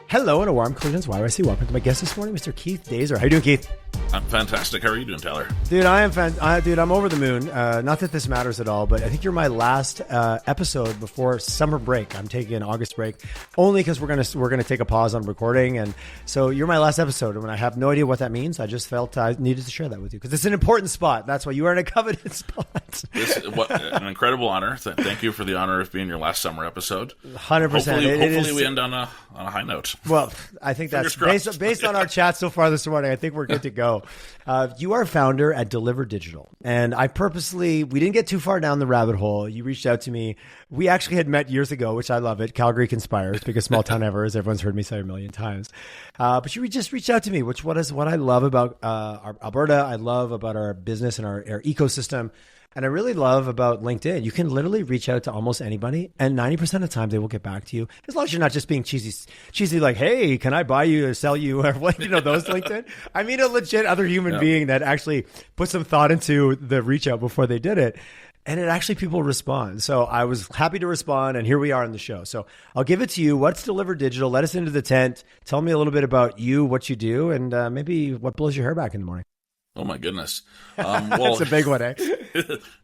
Hello and a warm Collisions YYC. Welcome to my guest this morning, Mr. Keith Dazer. How you doing, Keith? I'm fantastic. How are you doing, Tyler? Dude, I'm over the moon. Not that this matters at all, but I think you're my last episode before summer break. I'm taking an August break only because we're gonna take a pause on recording, and so you're my last episode. And I have no idea what that means. I just felt I needed to share that with you because it's an important spot. That's why you are in a coveted spot. What an incredible honor. Thank you for the honor of being your last summer episode. 100%. Hopefully we end on a high note. Well, I think that's based on our chat so far this morning. I think we're good to go. You are founder at Deliver Digital, and we didn't get too far down the rabbit hole. You reached out to me. We actually had met years ago, which I love it. Calgary conspires, biggest small town ever, as everyone's heard me say a million times. But you just reached out to me, which is what I love about our Alberta. I love about our business and our ecosystem. And I really love about LinkedIn, you can literally reach out to almost anybody, and 90% of the time they will get back to you, as long as you're not just being cheesy like, hey, can I buy you or sell you or what, those LinkedIn. I mean a legit other human being that actually put some thought into the reach out before they did it. And it actually people respond. So I was happy to respond, and here we are on the show. So I'll give it to you. What's Deliver Digital? Let us into the tent. Tell me a little bit about you, what you do, and maybe what blows your hair back in the morning. Oh my goodness. That's a big one, eh?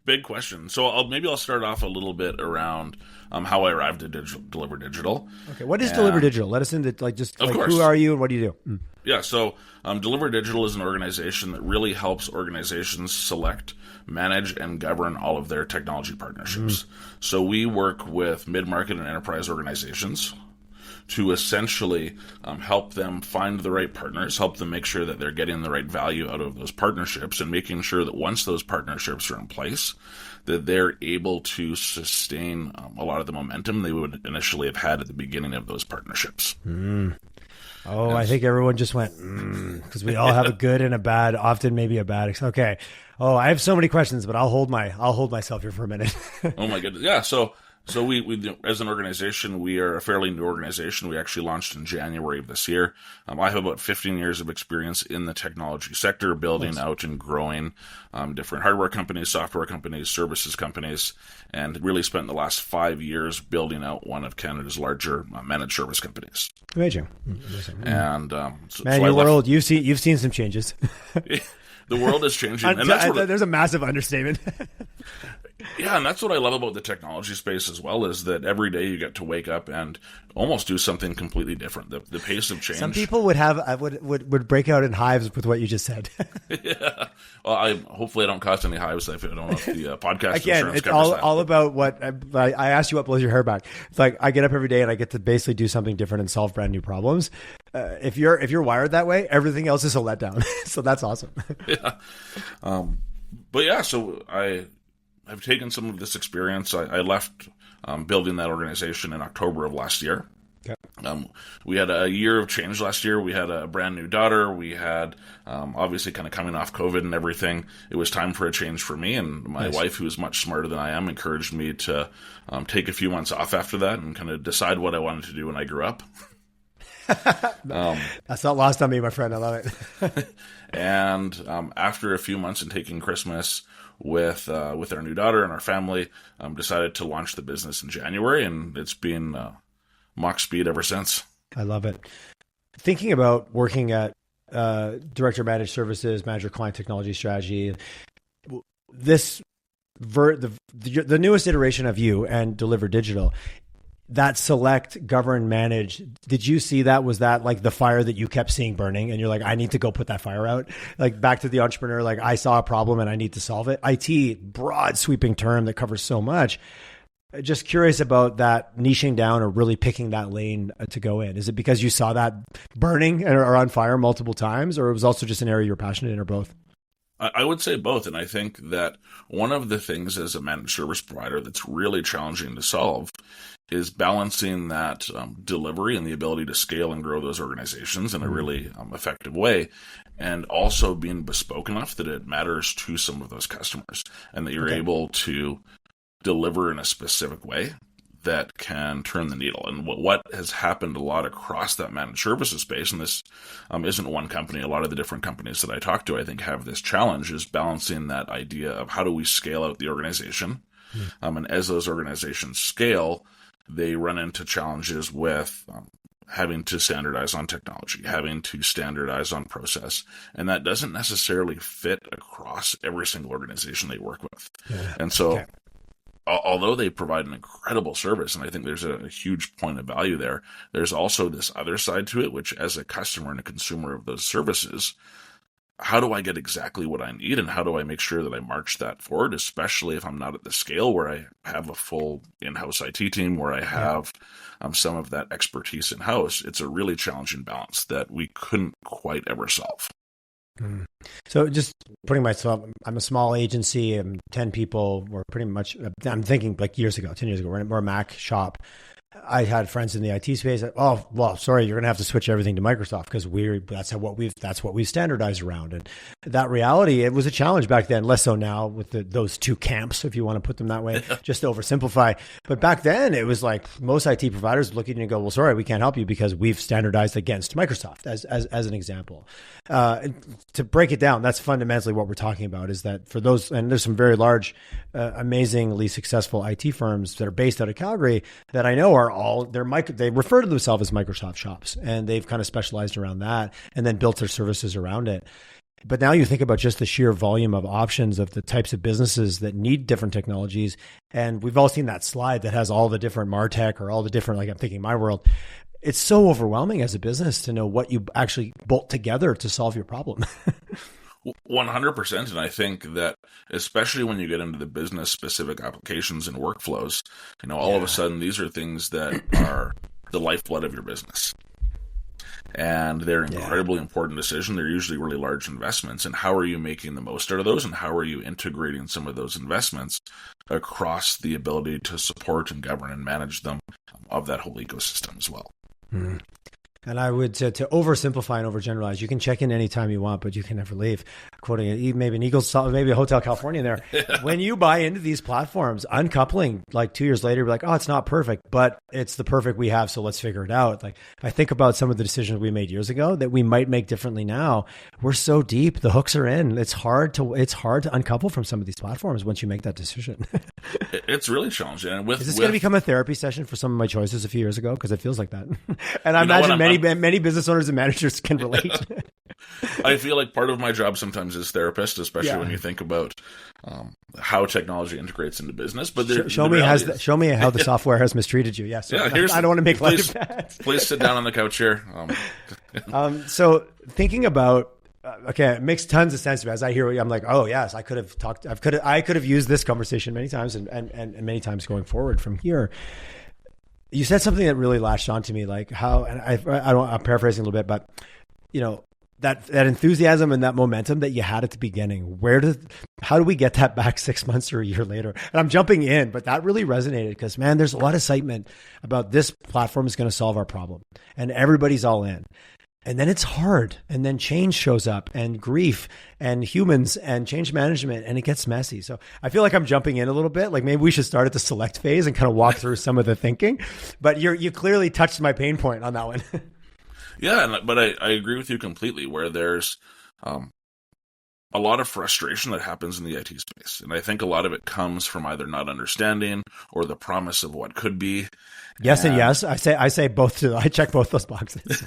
Big question. So I'll start off a little bit around how I arrived at Deliver Digital. Okay, what is Deliver Digital? Let us into who are you and what do you do? Yeah, so Deliver Digital is an organization that really helps organizations select, manage, and govern all of their technology partnerships. So we work with mid-market and enterprise organizations to essentially help them find the right partners, help them make sure that they're getting the right value out of those partnerships, and making sure that once those partnerships are in place, that they're able to sustain a lot of the momentum they would initially have had at the beginning of those partnerships. I think everyone just went, because we all have a good and a bad, often maybe a bad. Okay. Oh, I have so many questions, but I'll hold myself here for a minute. Oh my goodness. Yeah. So we as an organization, we are a fairly new organization. We actually launched in January of this year. I have about 15 years of experience in the technology sector, building out and growing different hardware companies, software companies, services companies, and really spent the last 5 years building out one of Canada's larger managed service companies. Amazing. And your world, you've seen some changes. The world is changing. And there's a massive understatement. Yeah, and that's what I love about the technology space as well, is that every day you get to wake up and almost do something completely different. The pace of change. Some people would break out in hives with what you just said. Yeah. Well, hopefully I don't cause any hives. I don't know if the podcast Again, insurance it's covers that. all about what I asked you what blows your hair back. It's like I get up every day and I get to basically do something different and solve brand new problems. If you're wired that way, everything else is a letdown. So that's awesome. Yeah. But yeah, so I've taken some of this experience. I left building that organization in October of last year. Okay. We had a year of change last year. We had a brand new daughter. We had obviously kind of coming off COVID and everything. It was time for a change for me. And my wife, who is much smarter than I am, encouraged me to take a few months off after that and kind of decide what I wanted to do when I grew up. That's not lost on me, my friend. I love it. And after a few months and taking Christmas with our new daughter and our family, decided to launch the business in January, and it's been Mach speed ever since. I love it. Thinking about working at Director of Managed Services, Manager Client Technology Strategy, the newest iteration of you and Deliver Digital, that select, govern, manage, did you see that? Was that like the fire that you kept seeing burning and you're like, I need to go put that fire out? Like back to the entrepreneur, like I saw a problem and I need to solve it. IT, broad sweeping term that covers so much. Just curious about that niching down or really picking that lane to go in. Is it because you saw that burning or on fire multiple times, or it was also just an area you're passionate in, or both? I would say both. And I think that one of the things as a managed service provider that's really challenging to solve is balancing that delivery and the ability to scale and grow those organizations in a really effective way, and also being bespoke enough that it matters to some of those customers and that you're able to deliver in a specific way that can turn the needle. And what has happened a lot across that managed services space, and this isn't one company, a lot of the different companies that I talk to, I think, have this challenge, is balancing that idea of how do we scale out the organization. And as those organizations scale, they run into challenges with having to standardize on technology, having to standardize on process. And that doesn't necessarily fit across every single organization they work with. Yeah. And so, although they provide an incredible service, and I think there's a huge point of value there, there's also this other side to it, which as a customer and a consumer of those services, how do I get exactly what I need, and how do I make sure that I march that forward, especially if I'm not at the scale where I have a full in-house IT team, where I have some of that expertise in-house. It's a really challenging balance that we couldn't quite ever solve. So just putting myself, I'm a small agency, I'm 10 people, we're pretty much, I'm thinking like 10 years ago, we're a Mac shop. I had friends in the IT space. Oh, well, sorry, you're going to have to switch everything to Microsoft because that's what we've standardized around. And that reality, it was a challenge back then, less so now with those two camps, if you want to put them that way, just to oversimplify. But back then it was like most IT providers look at you and go, well, sorry, we can't help you because we've standardized against Microsoft as an example. To break it down, that's fundamentally what we're talking about, is that for those, and there's some very large, amazingly successful IT firms that are based out of Calgary that I know are they refer to themselves as Microsoft shops, and they've kind of specialized around that and then built their services around it. But now you think about just the sheer volume of options of the types of businesses that need different technologies. And we've all seen that slide that has all the different MarTech or all the different, like I'm thinking my world. It's so overwhelming as a business to know what you actually bolt together to solve your problem. 100%. And I think that especially when you get into the business specific applications and workflows, all of a sudden these are things that are the lifeblood of your business. And they're incredibly important decisions. They're usually really large investments. And how are you making the most out of those? And how are you integrating some of those investments across the ability to support and govern and manage them of that whole ecosystem as well? Mm. And I would, to oversimplify and overgeneralize, you can check in anytime you want, but you can never leave. Quoting maybe an Eagles, maybe a Hotel California there. When you buy into these platforms, uncoupling, like 2 years later, you're like, oh, it's not perfect, but it's the perfect we have, so let's figure it out. Like, I think about some of the decisions we made years ago that we might make differently now. We're so deep, the hooks are in. It's hard to uncouple from some of these platforms once you make that decision. It's really challenging. And is this going to become a therapy session for some of my choices a few years ago? Because it feels like that. And I imagine many business owners and managers can relate. I feel like part of my job sometimes is therapist, especially when you think about how technology integrates into business. But show me how the software has mistreated you. Yes, I don't want to make light of that. Please sit down on the couch here. So thinking about. Okay, it makes tons of sense to me. As I hear, I'm like, oh yes, I could have used this conversation many times and many times going forward from here. You said something that really latched onto me, like how, and I'm paraphrasing a little bit, but that enthusiasm and that momentum that you had at the beginning. How do we get that back 6 months or a year later? And I'm jumping in, but that really resonated because, man, there's a lot of excitement about this platform is going to solve our problem, and everybody's all in. And then it's hard. And then change shows up, and grief and humans and change management, and it gets messy. So I feel like I'm jumping in a little bit. Like maybe we should start at the select phase and kind of walk through some of the thinking. But you clearly touched my pain point on that one. Yeah, but I agree with you completely, where there's a lot of frustration that happens in the IT space. And I think a lot of it comes from either not understanding or the promise of what could be. Yes and yes. I say both too. I check both those boxes.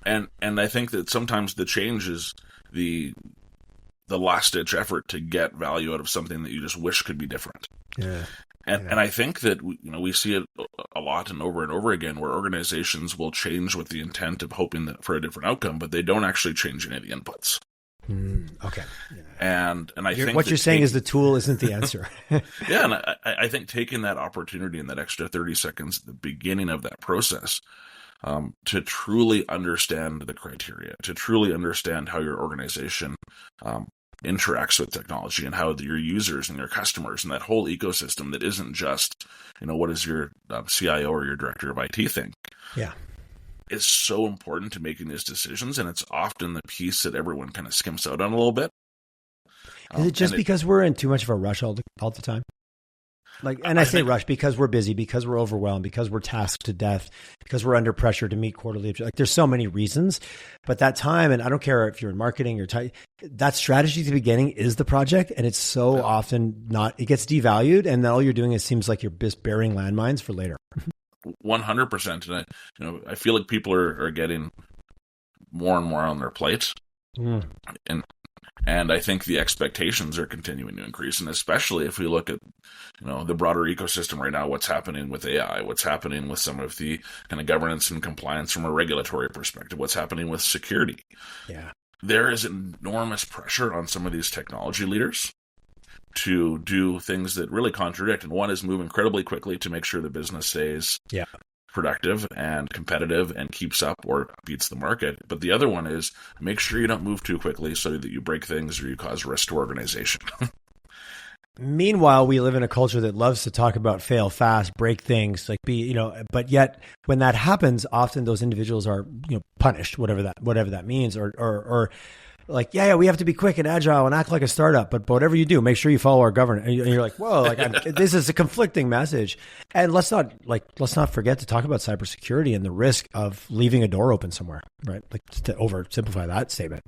And I think that sometimes the change is the last-ditch effort to get value out of something that you just wish could be different. Yeah. And I think that we see it a lot and over again, where organizations will change with the intent of hoping for a different outcome, but they don't actually change any of the inputs. Okay. Yeah. And I think what you're saying is the tool isn't the answer. Yeah, and I think taking that opportunity and that extra 30 seconds at the beginning of that process to truly understand the criteria, to truly understand how your organization interacts with technology and how your users and your customers and that whole ecosystem that isn't just, what is your CIO or your director of IT think? Yeah. Is so important to making these decisions, and it's often the piece that everyone kind of skims out on a little bit. Is it just because we're in too much of a rush all the time? I say rush because we're busy, because we're overwhelmed, because we're tasked to death, because we're under pressure to meet quarterly. Like there's so many reasons, but that time, and I don't care if you're in marketing or that strategy at the beginning is the project, and it's so often not. It gets devalued, and then all you're doing seems like you're just burying landmines for later. 100%. And I feel like people are getting more and more on their plate. And I think the expectations are continuing to increase. And especially if we look at, the broader ecosystem right now, what's happening with AI, what's happening with some of the kind of governance and compliance from a regulatory perspective, what's happening with security. Yeah. There is enormous pressure on some of these technology leaders to do things that really contradict. And one is move incredibly quickly to make sure the business stays productive and competitive and keeps up or beats the market. But the other one is make sure you don't move too quickly so that you break things or you cause risk to organization. Meanwhile, we live in a culture that loves to talk about fail fast, break things, but yet when that happens, often those individuals are, punished, whatever that means, or like, we have to be quick and agile and act like a startup, but whatever you do, make sure you follow our governance. And you're like, whoa, this is a conflicting message. And let's not forget to talk about cybersecurity and the risk of leaving a door open somewhere, right? Like, to oversimplify that statement.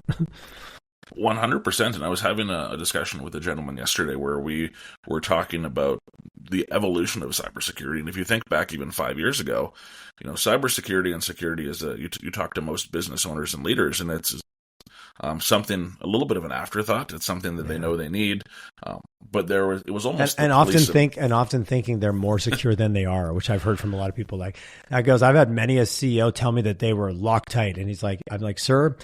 100%. And I was having a discussion with a gentleman yesterday where we were talking about the evolution of cybersecurity. And if you think back even 5 years ago, cybersecurity and security is you talk to most business owners and leaders, and it's something a little bit of an afterthought. It's something that they know they need, but it was almost often thinking they're more secure than they are, which I've heard from a lot of people. Like that goes. I've had many a CEO tell me that they were Loctite, and he's like, "I'm like, sir,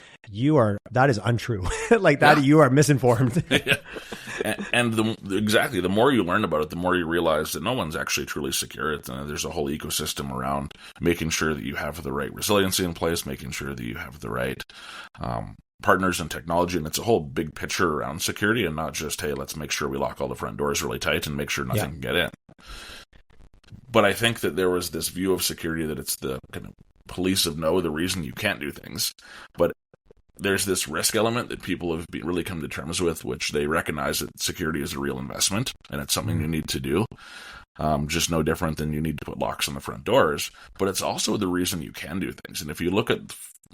that is untrue. Like that, you are misinformed." And the more you learn about it, the more you realize that no one's actually truly secure. There's a whole ecosystem around making sure that you have the right resiliency in place, making sure that you have the right partners in technology, and it's a whole big picture around security and not just, hey, let's make sure we lock all the front doors really tight and make sure nothing can get in. But I think that there was this view of security that it's the kind of police of no, the reason you can't do things. But there's this risk element that people have really come to terms with, which they recognize that security is a real investment and it's something you need to do. Just no different than you need to put locks on the front doors, but it's also the reason you can do things. And if you look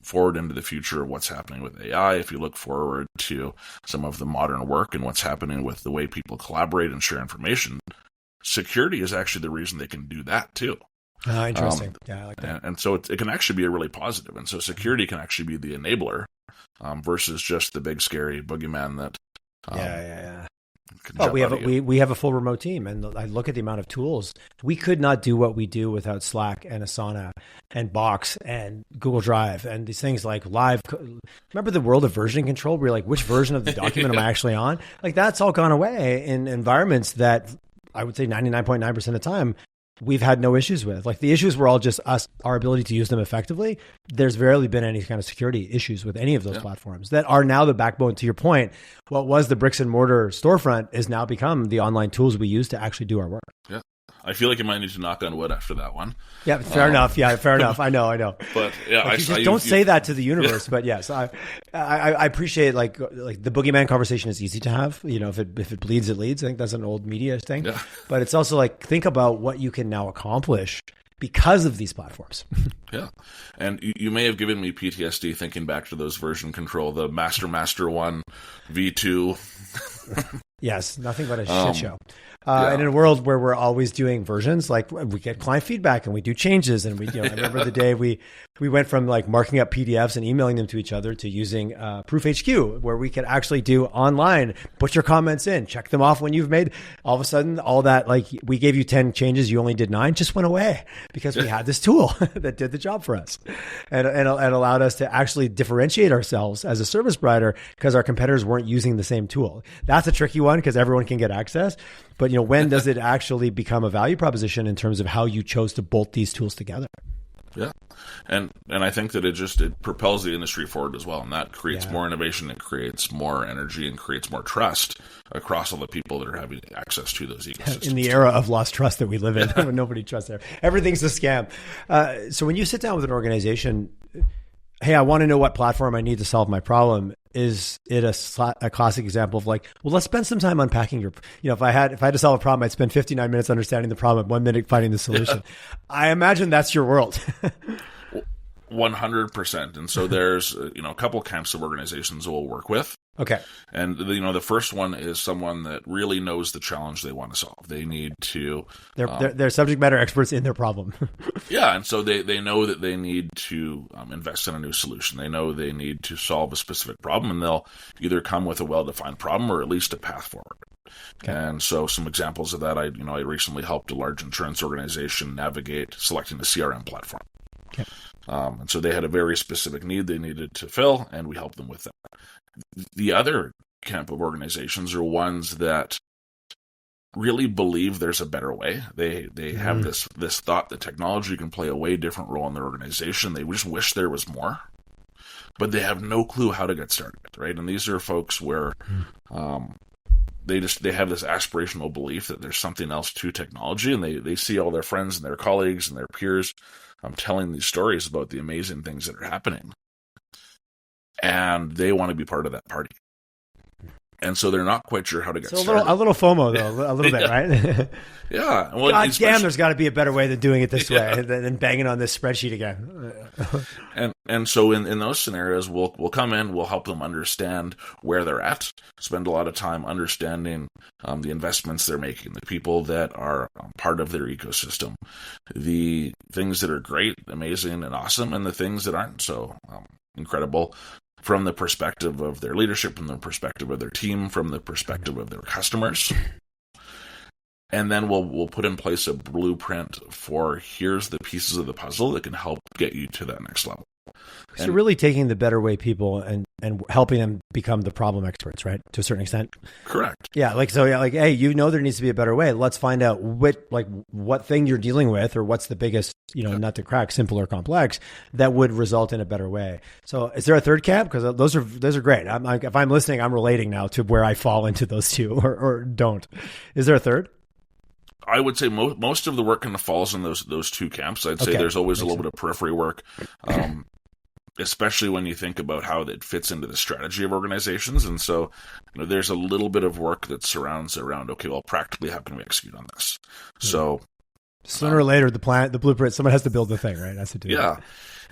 forward into the future of what's happening with AI, if you look forward to some of the modern work and what's happening with the way people collaborate and share information, security is actually the reason they can do that too. Interesting. I like that. And so it can actually be a really positive. And so security can actually be the enabler versus just the big scary boogeyman that. Well, we have a full remote team, and I look at the amount of tools. We could not do what we do without Slack and Asana and Box and Google Drive and these things like live. Remember the world of version control? Where you're like, which version of the document am I actually on? Like that's all gone away in environments that I would say 99.9% of the time we've had no issues with. Like the issues were all just our ability to use them effectively. There's rarely been any kind of security issues with any of those platforms that are now the backbone. To your point, what was the bricks and mortar storefront is now become the online tools we use to actually do our work. Yeah. I feel like you might need to knock on wood after that one. Yeah, fair enough. Yeah, fair enough. I know. But yeah, like don't say that to the universe. But yes, I appreciate like the boogeyman conversation is easy to have. If it bleeds, it leads. I think that's an old media thing. Yeah. But it's also like think about what you can now accomplish because of these platforms. Yeah. And you may have given me PTSD thinking back to those version control, the Master 1, V2. Yes, nothing but a shit show. And in a world where we're always doing versions, like we get client feedback and we do changes. And I remember the day we went from like marking up PDFs and emailing them to each other to using Proof HQ, where we could actually do online, put your comments in, check them off when you've made. All of a sudden, all that, like we gave you 10 changes, you only did 9, just went away because we had this tool that did the job for us and allowed us to actually differentiate ourselves as a service provider because our competitors weren't using the same tool. That's a tricky one because everyone can get access. But when does it actually become a value proposition in terms of how you chose to bolt these tools together? Yeah. And I think that it propels the industry forward as well. And that creates more innovation, it creates more energy and creates more trust across all the people that are having access to those ecosystems. In the era of lost trust that we live in, when nobody trusts there. Everything's a scam. So when you sit down with an organization, hey, I want to know what platform I need to solve my problem. Is it a classic example of like, well, let's spend some time unpacking your, if I had to solve a problem, I'd spend 59 minutes understanding the problem, 1 minute finding the solution. I imagine that's your world. 100%. And so there's, a couple camps of organizations we'll work with. Okay. And the first one is someone that really knows the challenge they want to solve. They need to. They're subject matter experts in their problem. Yeah, and so they know that they need to invest in a new solution. They know they need to solve a specific problem, and they'll either come with a well-defined problem or at least a path forward. Okay. And so some examples of that, I recently helped a large insurance organization navigate selecting a CRM platform. Okay. And so they had a very specific need they needed to fill, and we helped them with that. The other camp of organizations are ones that really believe there's a better way. They have this thought that technology can play a way different role in their organization. They just wish there was more, but they have no clue how to get started, right? And these are folks where they have this aspirational belief that there's something else to technology, and they see all their friends and their colleagues and their peers telling these stories about the amazing things that are happening. And they want to be part of that party. And so they're not quite sure how to get started. A little FOMO, though, a little bit, right? Yeah. Well, God damn, there's got to be a better way than doing it this way than banging on this spreadsheet again. And so in those scenarios, we'll come in, we'll help them understand where they're at, spend a lot of time understanding the investments they're making, the people that are part of their ecosystem, the things that are great, amazing, and awesome, and the things that aren't so incredible, from the perspective of their leadership, from the perspective of their team, from the perspective of their customers. And then we'll put in place a blueprint for here's the pieces of the puzzle that can help get you to that next level. So really taking the better way people and helping them become the problem experts, right? To a certain extent. Correct. Yeah. Hey, there needs to be a better way. Let's find out what thing you're dealing with, or what's the biggest, nut to crack, simple or complex, that would result in a better way. So is there a third camp? Because those are great. If I'm listening, I'm relating now to where I fall into those two or don't. Is there a third? I would say most of the work kind of falls in those two camps. I'd say there's always a little bit of periphery work, especially when you think about how that fits into the strategy of organizations. And so, there's a little bit of work that surrounds around, okay, well, practically, how can we execute on this? So sooner or later, the blueprint, someone has to build the thing, right? That's to do. Yeah.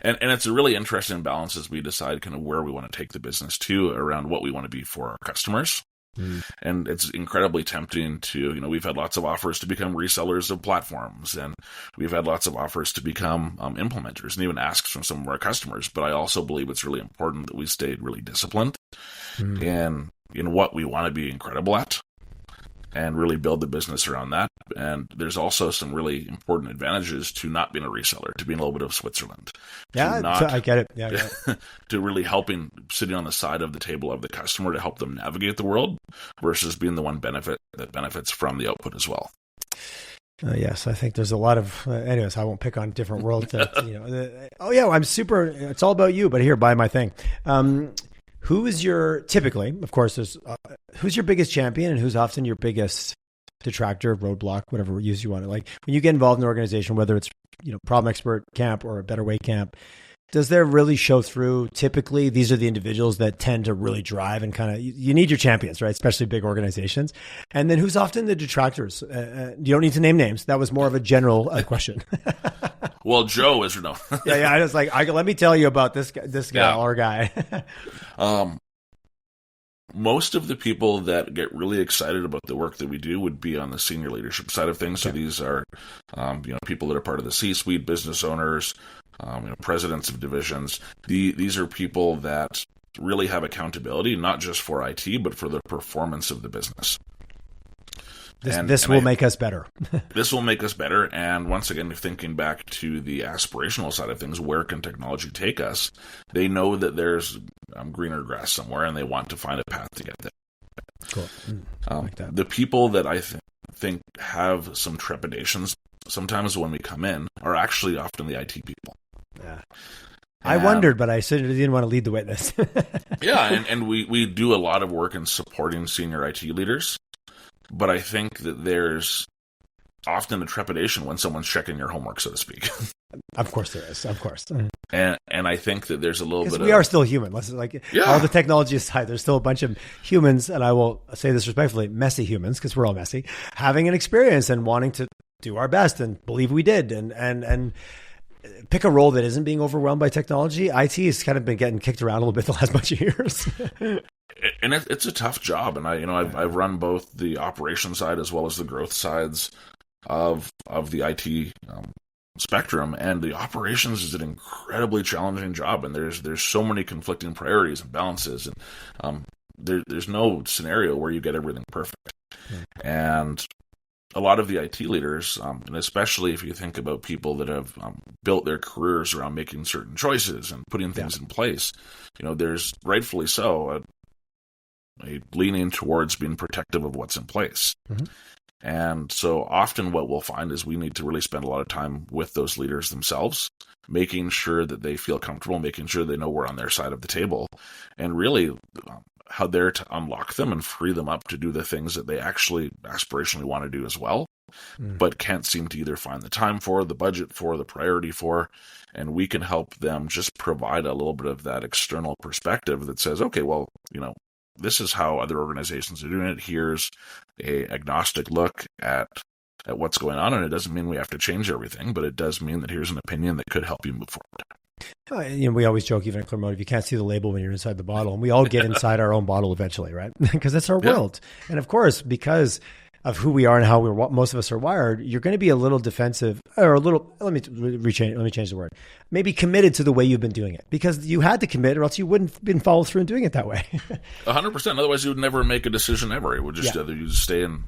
And it's a really interesting balance as we decide kind of where we want to take the business to around what we want to be for our customers. And it's incredibly tempting to, we've had lots of offers to become resellers of platforms, and we've had lots of offers to become implementers, and even asks from some of our customers. But I also believe it's really important that we stayed really disciplined in what we want to be incredible at, and really build the business around that. And there's also some really important advantages to not being a reseller, to being a little bit of Switzerland. Yeah, I get it. Yeah, to really sitting on the side of the table of the customer to help them navigate the world, versus being the one that benefits from the output as well. Yes, I think there's a lot of. Anyways, I won't pick on different worlds. I'm super. It's all about you, but here, buy my thing. Who is typically, of course, who's your biggest champion, and who's often your biggest detractor, roadblock, whatever use you want to, like when you get involved in an organization, whether it's, problem expert camp or a better way camp, does there really show through? Typically, these are the individuals that tend to really drive and kind of, you need your champions, right? Especially big organizations. And then who's often the detractors? You don't need to name names. That was more of a general question. Well, Joe is no. Yeah. I was like, let me tell you about this guy or guy. Most of the people that get really excited about the work that we do would be on the senior leadership side of things. Okay. So these are, people that are part of the C-suite, business owners, presidents of divisions. These are people that really have accountability, not just for IT, but for the performance of the business. This will make us better. This will make us better. And once again, thinking back to the aspirational side of things, where can technology take us? They know that there's greener grass somewhere, and they want to find a path to get there. Cool. Like that. The people that I think have some trepidations sometimes when we come in are actually often the IT people. Yeah. I wondered, but I said I didn't want to lead the witness. Yeah, and we do a lot of work in supporting senior IT leaders. But I think that there's often a trepidation when someone's checking your homework, so to speak. Of course there is. Of course. And I think that there's a little bit of... we are still human. All the technology aside, there's still a bunch of humans, and I will say this respectfully, messy humans, because we're all messy, having an experience and wanting to do our best and believe we did. And pick a role that isn't being overwhelmed by technology. IT has kind of been getting kicked around a little bit the last bunch of years. And it's a tough job. And I've run both the operation side as well as the growth sides of the IT spectrum, and the operations is an incredibly challenging job. And there's so many conflicting priorities and balances, and there's no scenario where you get everything perfect. And a lot of the IT leaders, and especially if you think about people that have built their careers around making certain choices and putting things in place, there's rightfully so a leaning towards being protective of what's in place. Mm-hmm. And so often what we'll find is we need to really spend a lot of time with those leaders themselves, making sure that they feel comfortable, making sure they know we're on their side of the table, and really how they're to unlock them and free them up to do the things that they actually aspirationally want to do as well, but can't seem to either find the time for, the budget for, the priority for. And we can help them just provide a little bit of that external perspective that says, okay, well, this is how other organizations are doing it. Here's a agnostic look at what's going on. And it doesn't mean we have to change everything, but it does mean that here's an opinion that could help you move forward. We always joke, even at Clermont, you can't see the label when you're inside the bottle. And we all get inside our own bottle eventually, right? Because it's our world. And of course, because of who we are and how most of us are wired, you're going to be a little defensive, or a little, let me change the word, maybe committed to the way you've been doing it, because you had to commit or else you wouldn't have been followed through in doing it that way. 100%. Otherwise, you would never make a decision ever. It would just either you just stay in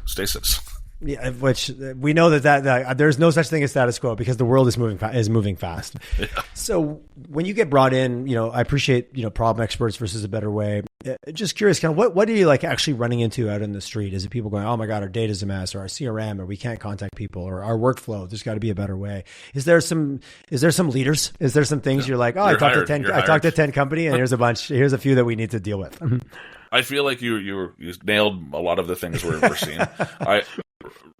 stasis. Yeah, which we know that there's no such thing as status quo, because the world is moving fast. Yeah. So when you get brought in, I appreciate, problem experts versus a better way. Just curious, kind of what are you actually running into out in the street? Is it people going, oh my God, our data's a mess, or our CRM, or we can't contact people, or our workflow, there's got to be a better way? Is there some leaders? Is there some things you're like, oh, I talked to 10 company, and here's a few that we need to deal with? I feel like you nailed a lot of the things we're seeing.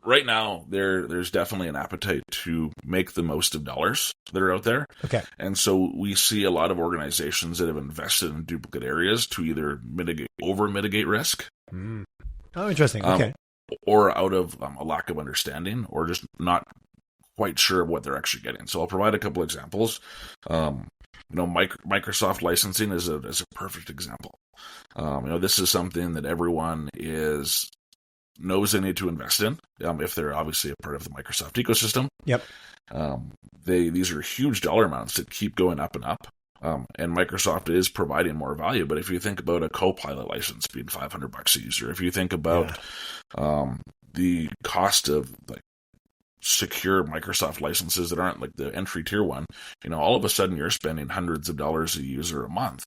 Right now, there's definitely an appetite to make the most of dollars that are out there. Okay. And so we see a lot of organizations that have invested in duplicate areas to either mitigate risk. Mm. Oh, interesting. Okay. Or out of a lack of understanding, or just not quite sure of what they're actually getting. So I'll provide a couple examples. Microsoft licensing is a perfect example. This is something that everyone knows they need to invest in, if they're obviously a part of the Microsoft ecosystem. Yep. These are huge dollar amounts that keep going up and up. And Microsoft is providing more value. But if you think about a Copilot license being $500 a user, if you think about the cost of secure Microsoft licenses that aren't the entry tier one, all of a sudden you're spending hundreds of dollars a user a month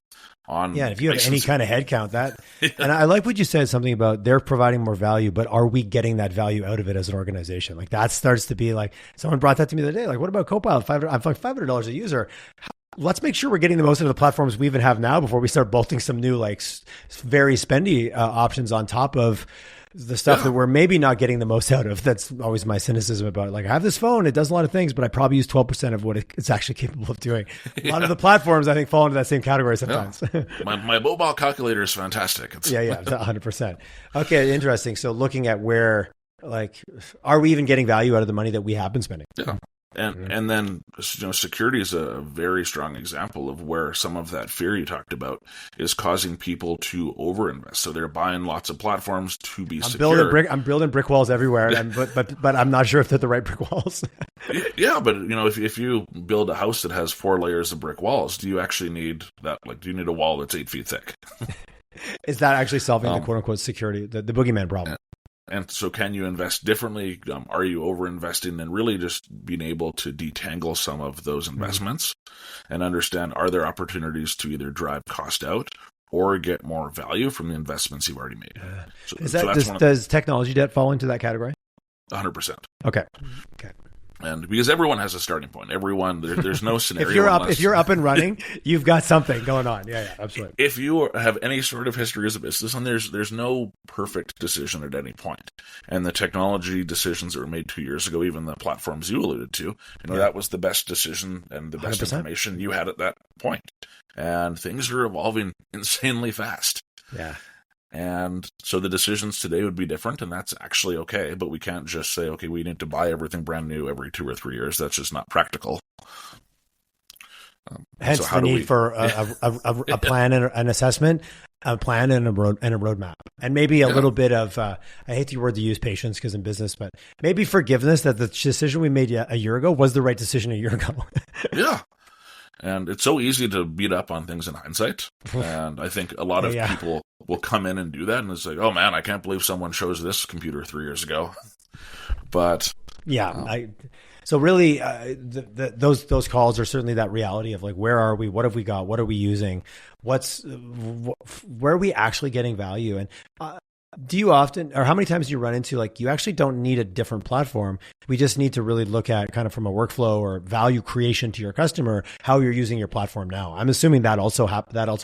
on. Yeah, if you have licensing. Any kind of headcount, and I like what you said, something about they're providing more value, but are we getting that value out of it as an organization? That starts to be someone brought that to me the other day. What about Copilot? I'm $500 a user. Let's make sure we're getting the most out of the platforms we even have now before we start bolting some new, very spendy options on top of the stuff that we're maybe not getting the most out of. That's always my cynicism about it. I have this phone, it does a lot of things, but I probably use 12% of what it's actually capable of doing. A lot of the platforms, I think, fall into that same category sometimes. Yeah. My mobile calculator is fantastic. 100%. Okay, interesting. So looking at where, are we even getting value out of the money that we have been spending? Yeah. And then security is a very strong example of where some of that fear you talked about is causing people to overinvest. So they're buying lots of platforms to be secure. I'm building brick walls everywhere, but I'm not sure if they're the right brick walls. Yeah, but if you build a house that has 4 layers of brick walls, do you actually need that? Do you need a wall that's 8 feet thick? Is that actually solving the quote unquote security, the boogeyman problem? And so can you invest differently? Are you over-investing? And really just being able to detangle some of those investments and understand, are there opportunities to either drive cost out or get more value from the investments you've already made? Does technology debt fall into that category? 100%. Okay. And because everyone has a starting point, there's no scenario. If you're up and running, you've got something going on. Yeah, absolutely. If you have any sort of history as a business, and there's no perfect decision at any point. And the technology decisions that were made 2 years ago, even the platforms you alluded to, that was the best decision and the best 100%. Information you had at that point. And things are evolving insanely fast. Yeah. And so the decisions today would be different, and that's actually okay. But we can't just say, okay, we need to buy everything brand new every 2 or 3 years. That's just not practical. Hence the need for a plan and an assessment, a plan and a roadmap, and maybe a little bit of, I hate the word to use patience because in business, but maybe forgiveness that the decision we made a year ago was the right decision a year ago. Yeah. And it's so easy to beat up on things in hindsight. And I think a lot of people will come in and do that. And it's like, oh man, I can't believe someone chose this computer 3 years ago. But so really, those calls are certainly that reality of like, where are we? What have we got? What are we using? Where are we actually getting value? And do you often, or how many times do you run into like, you actually don't need a different platform. We just need to really look at kind of from a workflow or value creation to your customer, how you're using your platform now. I'm assuming that also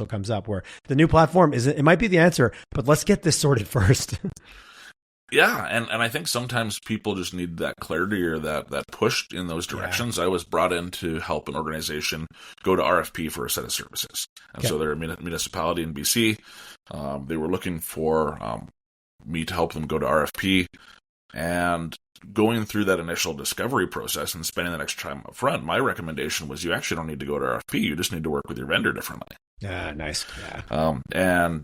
comes up where the new platform it might be the answer, but let's get this sorted first. Yeah, and I think sometimes people just need that clarity or that push in those directions. Yeah. I was brought in to help an organization go to RFP for a set of services. And so they're a municipality in BC. They were looking for me to help them go to RFP. And going through that initial discovery process and spending that extra time up front, my recommendation was you actually don't need to go to RFP. You just need to work with your vendor differently. Yeah, nice. Yeah.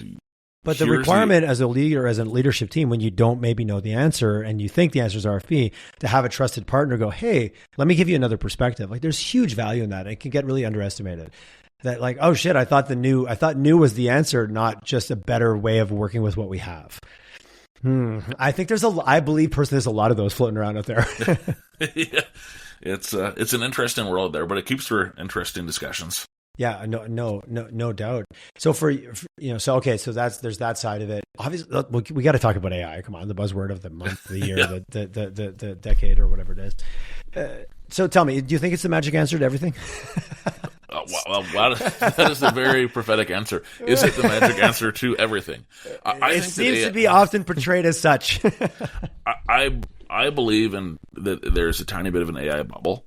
But the requirement as a leader, as a leadership team, when you don't maybe know the answer and you think the answer is RFP, to have a trusted partner go, hey, let me give you another perspective. Like there's huge value in that. It can get really underestimated. That like, oh shit, I thought new was the answer, not just a better way of working with what we have. I think I believe personally there's a lot of those floating around out there. Yeah. It's an interesting world there, but it keeps for interesting discussions. Yeah, no doubt. So so there's that side of it. Obviously, we got to talk about AI. Come on, the buzzword of the month, the year, the decade, or whatever it is. So tell me, do you think it's the magic answer to everything? Wow, that is a very prophetic answer. Is it the magic answer to everything? It seems to be often portrayed as such. I believe that there's a tiny bit of an AI bubble.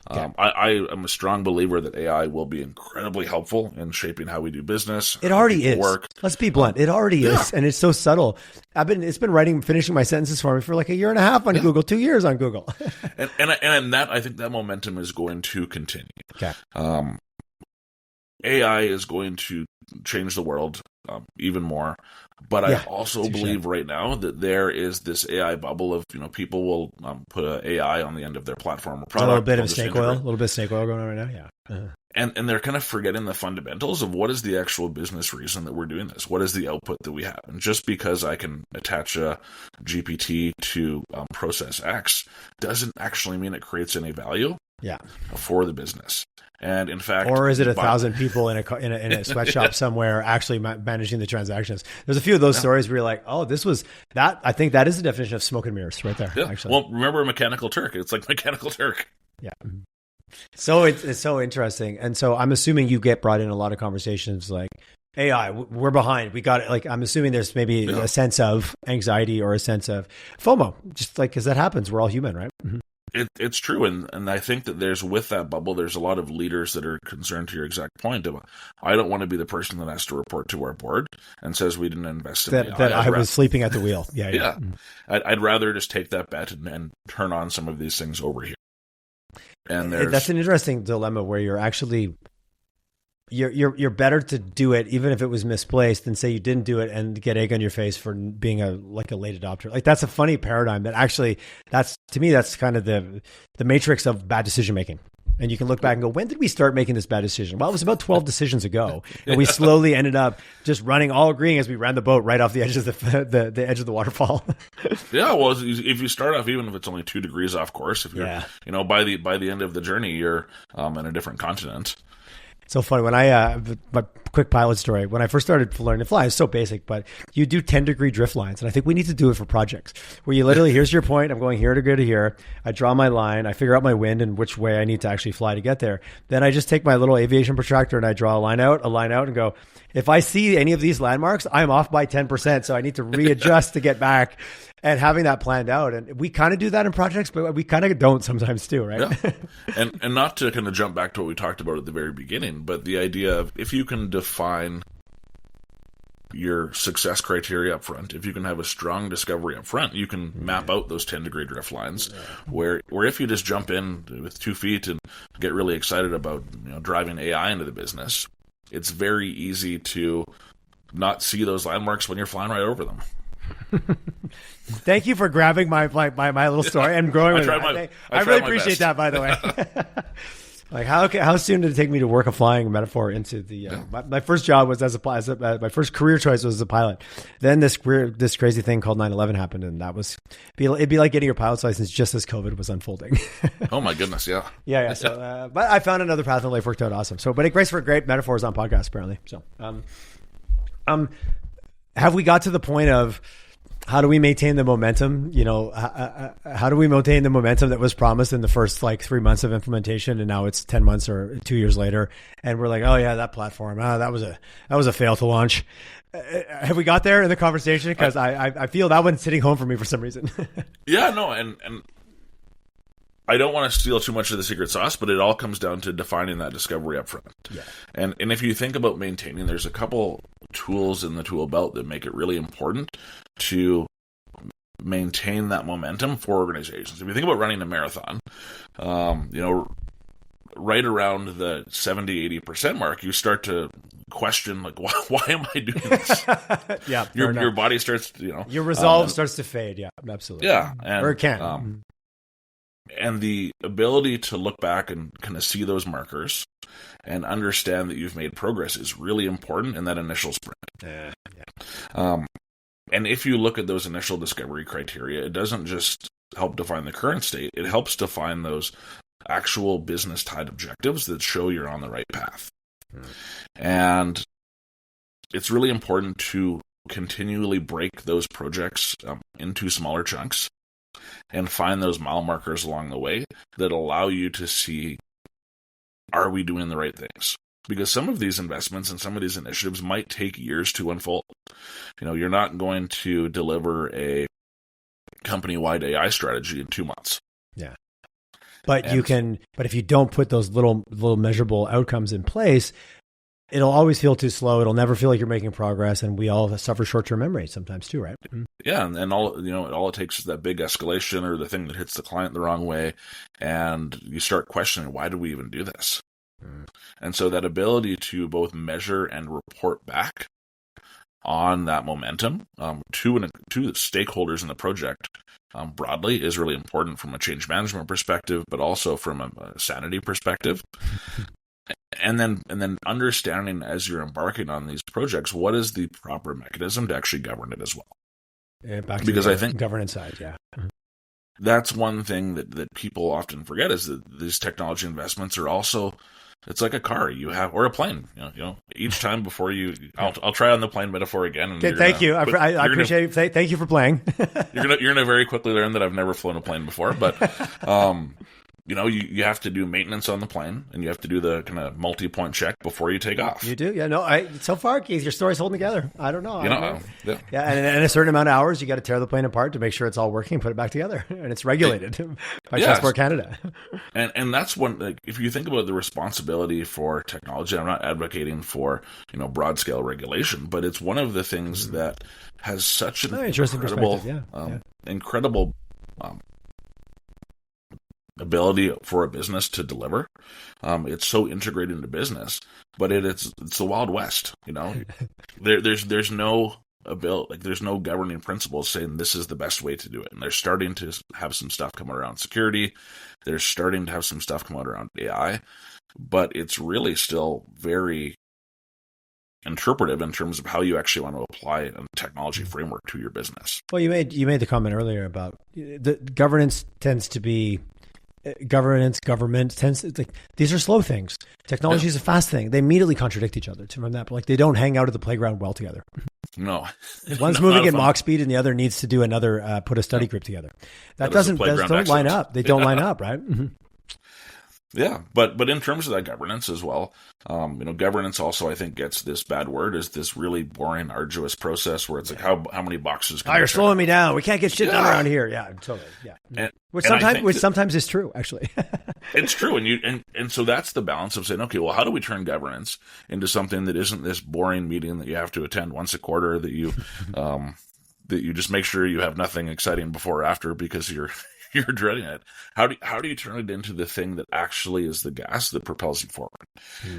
I am a strong believer that AI will be incredibly helpful in shaping how we do business. It already is. Work. Let's be blunt. It already is. And it's so subtle. It's been finishing my sentences for me for like a year and a half on Google, 2 years on Google. and that, I think that momentum is going to continue. Okay. AI is going to change the world even more. But I also believe right now that there is this AI bubble of, people will put an AI on the end of their platform or product. A little bit of snake oil going on right now. Yeah. Uh-huh. And they're kind of forgetting the fundamentals of what is the actual business reason that we're doing this? What is the output that we have? And just because I can attach a GPT to process X doesn't actually mean it creates any value for the business. And in fact, or is it 1,000 people in a sweatshop somewhere actually managing the transactions? There's a few of those stories where you're like, oh, this was that. I think that is the definition of smoke and mirrors right there. Yeah. Actually, well, remember Mechanical Turk? It's like Mechanical Turk. Yeah. So it's so interesting, and so I'm assuming you get brought in a lot of conversations like AI. We're behind. We got it. Like I'm assuming there's maybe a sense of anxiety or a sense of FOMO, just like because that happens. We're all human, right? Mm-hmm. It's true, and I think that with that bubble, there's a lot of leaders that are concerned to your exact point of, I don't want to be the person that has to report to our board and says we didn't invest in that I was sleeping at the wheel. Yeah. Mm-hmm. I'd rather just take that bet and turn on some of these things over here. And that's an interesting dilemma where you're actually you're better to do it even if it was misplaced than say you didn't do it and get egg on your face for being a late adopter. Like that's a funny paradigm that actually that's kind of the matrix of bad decision making. And you can look back and go, when did we start making this bad decision? Well, it was about 12 decisions ago. And we slowly ended up just all agreeing as we ran the boat right off the edge of the edge of the waterfall. Yeah, well, if you start off, even if it's only 2 degrees off course, if you're, by the end of the journey, you're in a different continent. So funny when my quick pilot story, when I first started learning to fly, it's so basic, but you do 10-degree drift lines. And I think we need to do it for projects where you literally, here's your point. I'm going here to go to here. I draw my line. I figure out my wind and which way I need to actually fly to get there. Then I just take my little aviation protractor and I draw a line out and go, if I see any of these landmarks, I'm off by 10%. So I need to readjust to get back. And having that planned out. And we kind of do that in projects, but we kind of don't sometimes too, right? Yeah. And not to kind of jump back to what we talked about at the very beginning, but the idea of if you can define your success criteria up front, if you can have a strong discovery up front, you can map out those 10-degree drift lines. Where if you just jump in with 2 feet and get really excited about driving AI into the business, it's very easy to not see those landmarks when you're flying right over them. Thank you for grabbing my little story and growing with it. I really appreciate that, by the way. Like how soon did it take me to work a flying metaphor into the my first job was my first career choice was as a pilot. Then this crazy thing called 9/11 happened, and it'd be like getting your pilot's license just as COVID was unfolding. Oh my goodness, yeah. Yeah. So, but I found another path in life, worked out awesome. So, but it makes for great metaphors on podcasts apparently. So, have we got to the point of how do we maintain the momentum? How do we maintain the momentum that was promised in the first 3 months of implementation, and now it's 10 months or 2 years later, and we're like, oh yeah, that platform, that was a fail to launch. Have we got there in the conversation? Because I feel that one's sitting home for me for some reason. Yeah, no, and I don't want to steal too much of the secret sauce, but it all comes down to defining that discovery up front. Yeah. And if you think about maintaining, there's a couple tools in the tool belt that make it really important to maintain that momentum for organizations. If you think about running a marathon, right around the 70-80% mark, you start to question, why am I doing this? Yeah. Your body starts, your resolve starts to fade. Yeah, absolutely. Yeah. Or it can. And the ability to look back and kind of see those markers and understand that you've made progress is really important in that initial sprint. And if you look at those initial discovery criteria, it doesn't just help define the current state, it helps define those actual business-tied objectives that show you're on the right path. And it's really important to continually break those projects into smaller chunks and find those mile markers along the way that allow you to see, are we doing the right things? Because some of these investments and some of these initiatives might take years to unfold. You're not going to deliver a company-wide AI strategy in 2 months. Yeah. But if you don't put those little measurable outcomes in place, it'll always feel too slow. It'll never feel like you're making progress, and we all suffer short-term memory sometimes too, right? Yeah, and all it takes is that big escalation or the thing that hits the client the wrong way, and you start questioning, why do we even do this? And so that ability to both measure and report back on that momentum to the stakeholders in the project broadly is really important from a change management perspective, but also from a sanity perspective. And then understanding as you're embarking on these projects, what is the proper mechanism to actually govern it as well? Yeah, because I think governance side, yeah. That's one thing that people often forget is that these technology investments are also, it's like a car you have, or a plane. Each time before I'll try on the plane metaphor again. And okay, thank you. I appreciate it. Thank you for playing. you're gonna very quickly learn that I've never flown a plane before, but you have to do maintenance on the plane, and you have to do the kind of multi-point check before you take off. You do, yeah. No, so far, Keith, your story's holding together. I don't know. Yeah. And a certain amount of hours, you got to tear the plane apart to make sure it's all working, put it back together, and it's regulated by Transport Canada. And that's one. If you think about the responsibility for technology, I'm not advocating for broad scale regulation, but it's one of the things that has such an incredible ability for a business to deliver. It's so integrated into business, but it's the Wild West. There's no there's no governing principles saying this is the best way to do it. And they're starting to have some stuff come out around security. They're starting to have some stuff come out around AI, but it's really still very interpretive in terms of how you actually want to apply a technology framework to your business. Well, you made the comment earlier about the government tends to be these are slow things. Technology is a fast thing. They immediately contradict each other from that. But they don't hang out at the playground well together. No. One's moving at Mach speed and the other needs to do another, put a study group together. That don't line up. They don't line up, right? Yeah, but in terms of that governance as well, governance also I think gets this bad word is this really boring, arduous process where it's like how many boxes can you're slowing me down. We can't get shit done around here. Yeah, totally. Yeah, which sometimes is true actually. It's true, and so that's the balance of saying, okay, well, how do we turn governance into something that isn't this boring meeting that you have to attend once a quarter that you that you just make sure you have nothing exciting before or after because you're dreading it. How do you turn it into the thing that actually is the gas that propels you forward?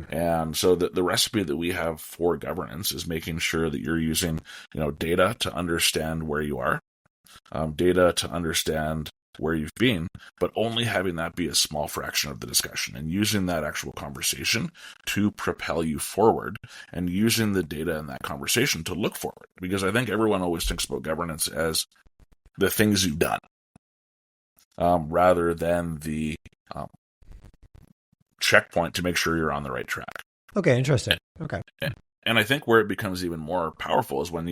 And so the recipe that we have for governance is making sure that you're using data to understand where you are, data to understand where you've been, but only having that be a small fraction of the discussion and using that actual conversation to propel you forward and using the data in that conversation to look forward. Because I think everyone always thinks about governance as the things you've done. Rather than the checkpoint to make sure you're on the right track. Okay, interesting. Okay. And I think where it becomes even more powerful is when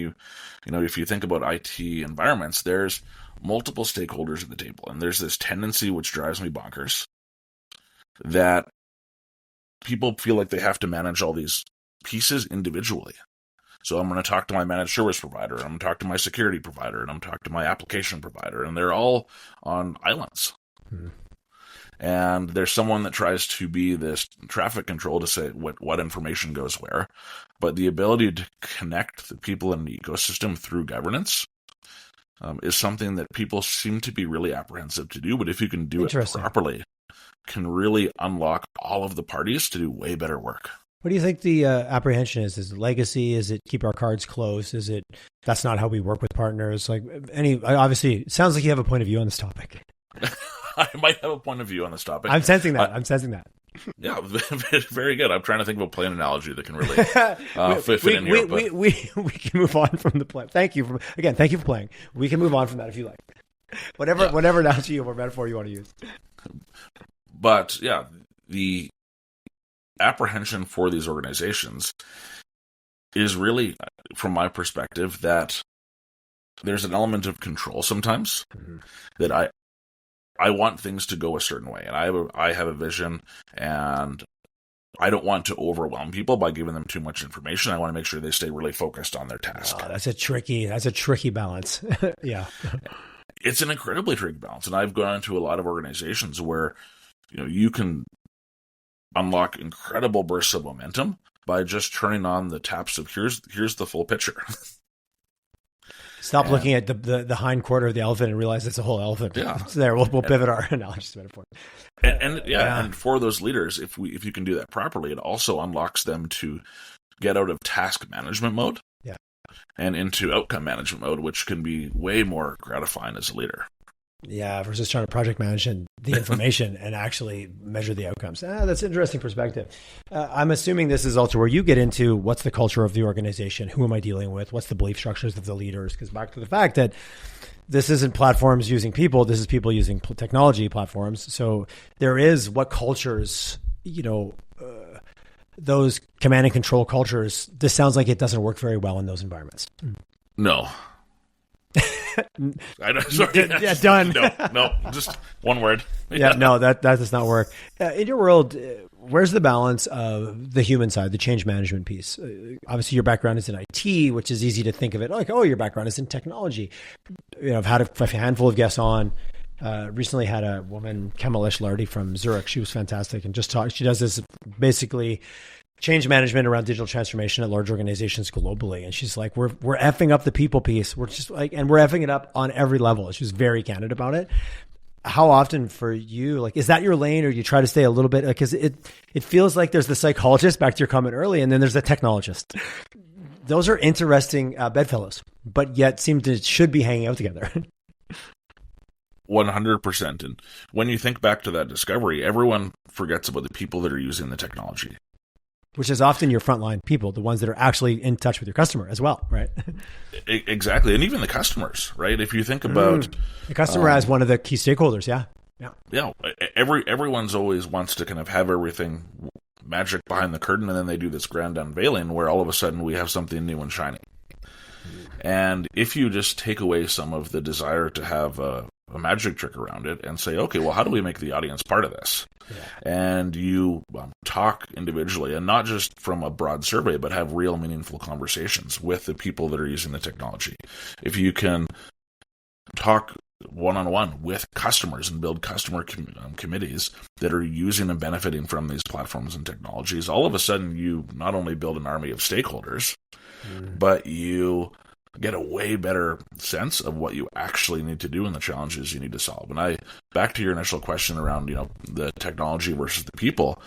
if you think about IT environments, there's multiple stakeholders at the table. And there's this tendency, which drives me bonkers, that people feel like they have to manage all these pieces individually. So I'm going to talk to my managed service provider, I'm going to talk to my security provider, and I'm going to talk to my application provider, and they're all on islands. And there's someone that tries to be this traffic control to say what information goes where. But the ability to connect the people in the ecosystem through governance is something that people seem to be really apprehensive to do. But if you can do it properly, can really unlock all of the parties to do way better work. What do you think the apprehension is? Is it legacy? Is it keep our cards close? Is it that's not how we work with partners? Like obviously, it sounds like you have a point of view on this topic. I might have a point of view on this topic. I'm sensing that. Yeah, very good. I'm trying to think of a plane analogy that can really fit in here. We can move on from the play. Thank you for playing. We can move on from that if you like. Whatever analogy or metaphor you want to use. But yeah, the apprehension for these organizations is really, from my perspective, that there's an element of control sometimes that I want things to go a certain way, and I have a vision, and I don't want to overwhelm people by giving them too much information. I want to make sure they stay really focused on their task. Oh, that's a tricky balance. Yeah. It's an incredibly tricky balance, and I've gone into a lot of organizations where you can unlock incredible bursts of momentum by just turning on the taps of here's the full picture. Stop looking at the hind quarter of the elephant and realize it's a whole elephant. Yeah. So there, we'll pivot our analogy to metaphor. And for those leaders, if you can do that properly, it also unlocks them to get out of task management mode and into outcome management mode, which can be way more gratifying as a leader. Yeah, versus trying to project manage the information and actually measure the outcomes. That's an interesting perspective. I'm assuming this is also where you get into what's the culture of the organization, who am I dealing with, what's the belief structures of the leaders, because back to the fact that this isn't platforms using people, this is people using technology platforms. So there is what cultures, those command and control cultures, this sounds like it doesn't work very well in those environments. No. Sorry. Yeah, done. No, just one word. Yeah, no, that does not work. In your world, where's the balance of the human side, the change management piece? Obviously, your background is in IT, which is easy to think of it like, oh, your background is in technology. I've had a handful of guests on. Recently had a woman, Kamalesh Lardy from Zurich. She was fantastic and just talked. She does this basically change management around digital transformation at large organizations globally. And she's like, we're effing up the people piece. We're just like, and we're effing it up on every level. She was very candid about it. How often for you, like, is that your lane, or you try to stay a little bit? Because it feels like there's the psychologist, back to your comment early, and then there's the technologist. Those are interesting bedfellows, but yet should be hanging out together. 100%. And when you think back to that discovery, everyone forgets about the people that are using the technology. Which is often your frontline people, the ones that are actually in touch with your customer as well, right? Exactly. And even the customers, right? If you think about the customer as one of the key stakeholders, Yeah. Everyone's always wants to kind of have everything magic behind the curtain, and then they do this grand unveiling where all of a sudden we have something new and shiny. And if you just take away some of the desire to have a a magic trick around it and say, okay, well, how do we make the audience part of this? And you talk individually, and not just from a broad survey, but have real meaningful conversations with the people that are using the technology. If you can talk one-on-one with customers and build customer committees that are using and benefiting from these platforms and technologies, all of a sudden you not only build an army of stakeholders, but you get a way better sense of what you actually need to do and the challenges you need to solve. And back to your initial question around, the technology versus the people,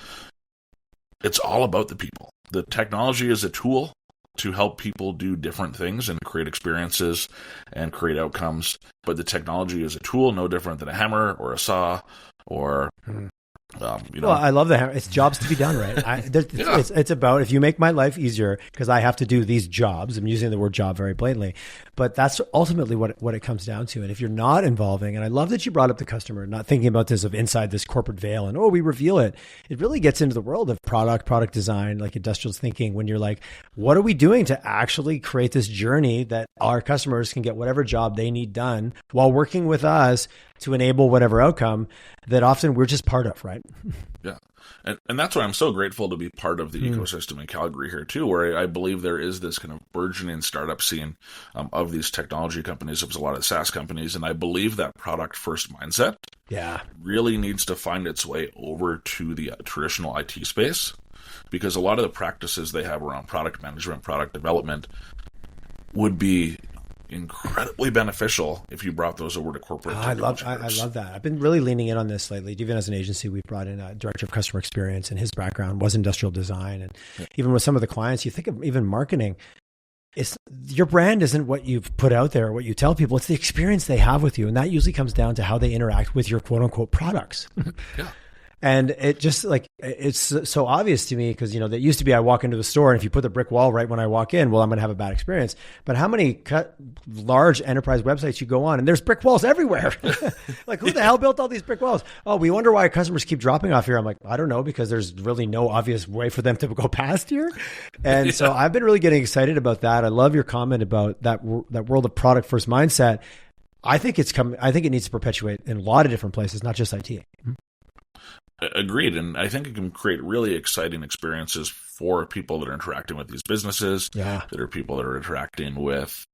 it's all about the people. The technology is a tool to help people do different things and create experiences and create outcomes. But the technology is a tool, no different than a hammer or a saw or Well, I love the hammer. It's jobs to be done, right? It's about, if you make my life easier because I have to do these jobs, I'm using the word job very blatantly, but that's ultimately what it comes down to. And if you're not involving, and I love that you brought up the customer, not thinking about this of inside this corporate veil and, we reveal it. It really gets into the world of product design, like industrial thinking, when you're like, what are we doing to actually create this journey that our customers can get whatever job they need done while working with us to enable whatever outcome that often we're just part of, right? Yeah. And that's why I'm so grateful to be part of the ecosystem in Calgary here too, where I believe there is this kind of burgeoning startup scene of these technology companies. There's a lot of SaaS companies, and I believe that product first mindset really needs to find its way over to the traditional IT space, because a lot of the practices they have around product management, product development would be incredibly beneficial if you brought those over to corporate. I love that. I've been really leaning in on this lately. Even as an agency, we've brought in a director of customer experience, and his background was industrial design. And even with some of the clients, you think of even marketing, your brand isn't what you've put out there or what you tell people. It's the experience they have with you. And that usually comes down to how they interact with your quote unquote products. Yeah. And it just it's so obvious to me because, that used to be I walk into the store and if you put the brick wall right when I walk in, well, I'm going to have a bad experience. But how many large enterprise websites you go on and there's brick walls everywhere? Like, who the hell built all these brick walls? Oh, we wonder why customers keep dropping off here. I'm like, I don't know, because there's really no obvious way for them to go past here. And so I've been really getting excited about that. I love your comment about that world of product first mindset. I think it's coming. I think it needs to perpetuate in a lot of different places, not just IT. Agreed. And I think it can create really exciting experiences for people that are interacting with these businesses, that are people that are interacting with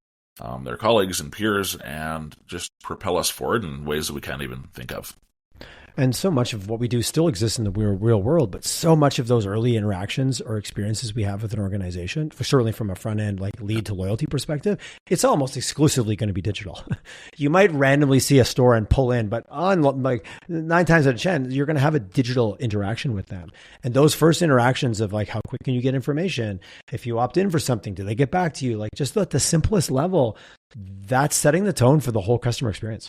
their colleagues and peers, and just propel us forward in ways that we can't even think of. And so much of what we do still exists in the real world, but so much of those early interactions or experiences we have with an organization, certainly from a front end, like lead to loyalty perspective, it's almost exclusively going to be digital. You might randomly see a store and pull in, but on like 9 times out of 10, you're going to have a digital interaction with them. And those first interactions of like, how quick can you get information? If you opt in for something, do they get back to you? Like just at the simplest level, that's setting the tone for the whole customer experience.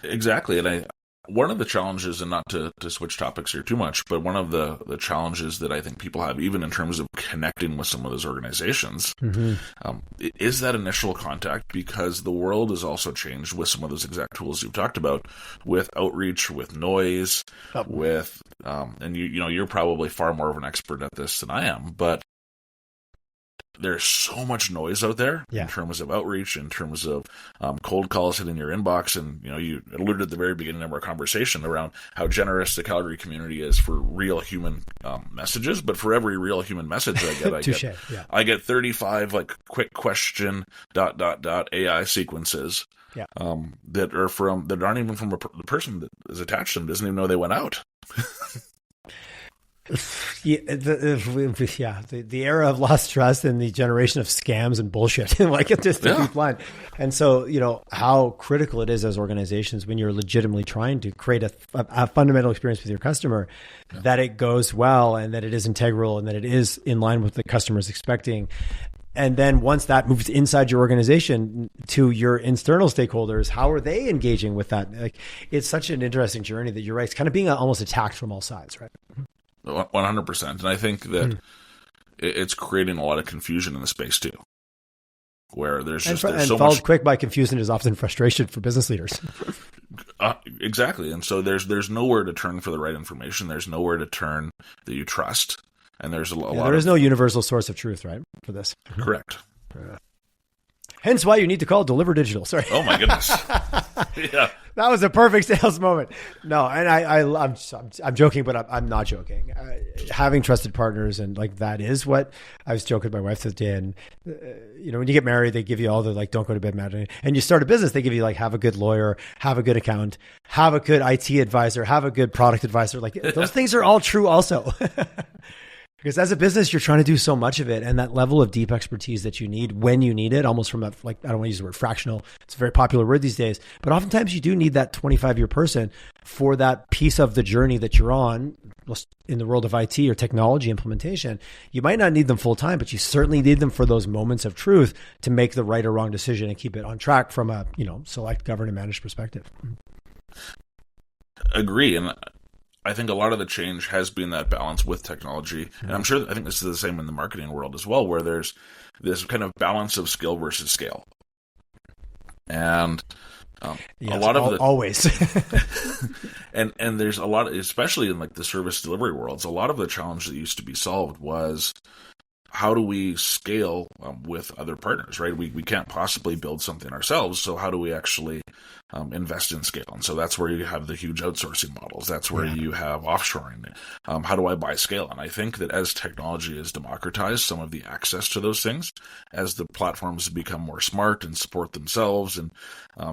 Exactly. And one of the challenges, and not to switch topics here too much, but one of the challenges that I think people have, even in terms of connecting with some of those organizations, is that initial contact, because the world has also changed with some of those exact tools you've talked about, with outreach, with noise, with, and you're probably far more of an expert at this than I am, but there's so much noise out there in terms of outreach, in terms of cold calls hitting your inbox. And, you alluded at the very beginning of our conversation around how generous the Calgary community is for real human messages. But for every real human message I get 35 like quick question ... AI sequences that aren't even from the person that is attached to them, doesn't even know they went out. The era of lost trust and the generation of scams and bullshit, like just to be blunt. And so, how critical it is as organizations when you're legitimately trying to create a fundamental experience with your customer, that it goes well and that it is integral and that it is in line with the customer's expecting. And then once that moves inside your organization to your internal stakeholders, how are they engaging with that? Like, it's such an interesting journey that you're right. It's kind of being almost attacked from all sides, right? 100%. And I think that it's creating a lot of confusion in the space too, where there's so followed quick by confusion is often frustration for business leaders. Exactly. And so there's nowhere to turn for the right information. There's nowhere to turn that you trust. And there's a lot. There is no universal source of truth, right? For this. Correct. Hence why you need to call Deliver Digital. Sorry. Oh my goodness. Yeah. That was a perfect sales moment. No, and I'm joking, but I'm not joking. Having trusted partners and like that is what I was joking with my wife the other day. And when you get married, they give you all the like don't go to bed mad. And you start a business, they give you like have a good lawyer, have a good accountant, have a good IT advisor, have a good product advisor. Like those things are all true also. Because as a business, you're trying to do so much of it, and that level of deep expertise that you need when you need it, almost from a, like, I don't want to use the word fractional. It's a very popular word these days, but oftentimes you do need that 25-year person for that piece of the journey that you're on in the world of IT or technology implementation. You might not need them full time, but you certainly need them for those moments of truth to make the right or wrong decision and keep it on track from a, select, govern, and manage perspective. Agree. And I think a lot of the change has been that balance with technology. And I think this is the same in the marketing world as well, where there's this kind of balance of skill versus scale. And a lot of always. and there's a lot, especially in like the service delivery worlds, a lot of the challenge that used to be solved was how do we scale with other partners, right? We can't possibly build something ourselves, so how do we actually invest in scale? And so that's where you have the huge outsourcing models. That's where you have offshoring. How do I buy scale? And I think that as technology is democratized, some of the access to those things, as the platforms become more smart and support themselves, and